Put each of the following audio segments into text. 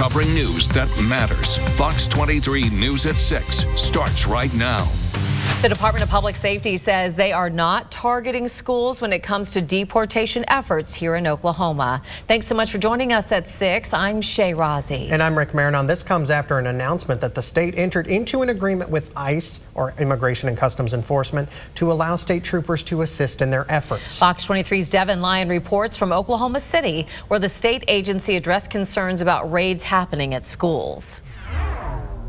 covering news that matters. Fox 23 News at 6 starts right now. The Department of Public Safety says they are not targeting schools when it comes to deportation efforts here in Oklahoma. Thanks so much for joining us at 6. I'm Shay Razi. And I'm Rick Marinon. This comes after an announcement that the state entered into an agreement with ICE, or Immigration and Customs Enforcement, to allow state troopers to assist in their efforts. Fox 23's Devin Lyon reports from Oklahoma City, where the state agency addressed concerns about raids happening at schools.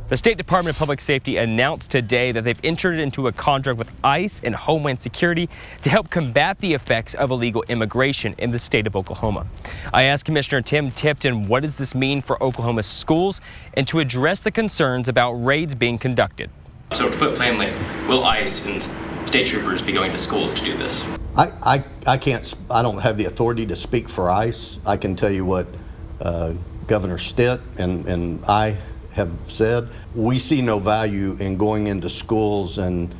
The State Department of Public Safety announced today that they've entered into a contract with ICE and Homeland Security to help combat the effects of illegal immigration in the state of Oklahoma. I asked Commissioner Tim Tipton what does this mean for Oklahoma's schools and to address the concerns about raids being conducted. So to put plainly, will ICE and state troopers be going to schools to do this? I don't have the authority to speak for ICE. I can tell you what Governor Stitt and I have said. We see no value in going into schools and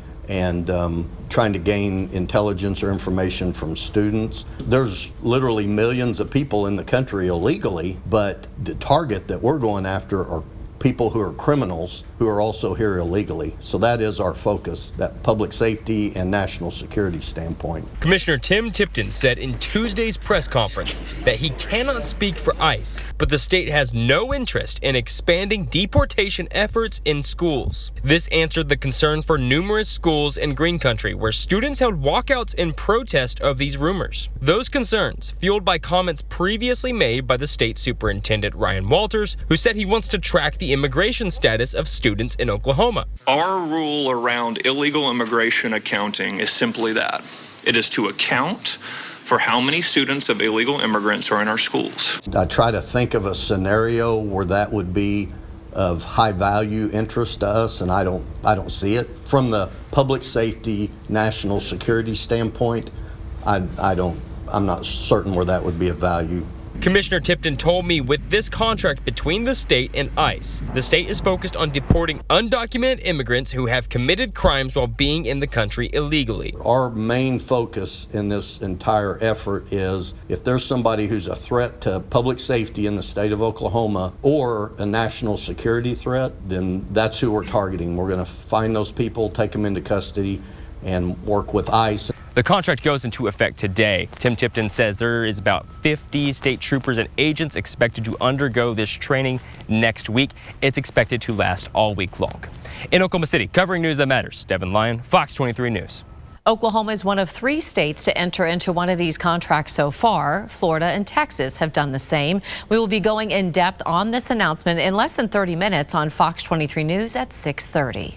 trying to gain intelligence or information from students. There's literally millions of people in the country illegally, but the target that we're going after are people who are criminals who are also here illegally. So that is our focus, that public safety and national security standpoint. Commissioner Tim Tipton said in Tuesday's press conference that he cannot speak for ICE, but the state has no interest in expanding deportation efforts in schools. This answered the concern for numerous schools in Green Country where students held walkouts in protest of these rumors. Those concerns fueled by comments previously made by the state superintendent Ryan Walters, who said he wants to track the immigration status of students in Oklahoma. Our rule around illegal immigration accounting is simply that. It is to account for how many students of illegal immigrants are in our schools. I try to think of a scenario where that would be of high value interest to us, and I don't see it. From the public safety, national security standpoint, I'm not certain where that would be of value. Commissioner Tipton told me with this contract between the state and ICE, the state is focused on deporting undocumented immigrants who have committed crimes while being in the country illegally. Our main focus in this entire effort is if there's somebody who's a threat to public safety in the state of Oklahoma or a national security threat, then that's who we're targeting. We're going to find those people, take them into custody, and work with ICE. The contract goes into effect today. Tim Tipton says there is about 50 state troopers and agents expected to undergo this training next week. It's expected to last all week long. In Oklahoma City, covering news that matters, Devin Lyon, Fox 23 News. Oklahoma is one of 3 states to enter into one of these contracts so far. Florida and Texas have done the same. We will be going in depth on this announcement in less than 30 minutes on Fox 23 News at 6:30.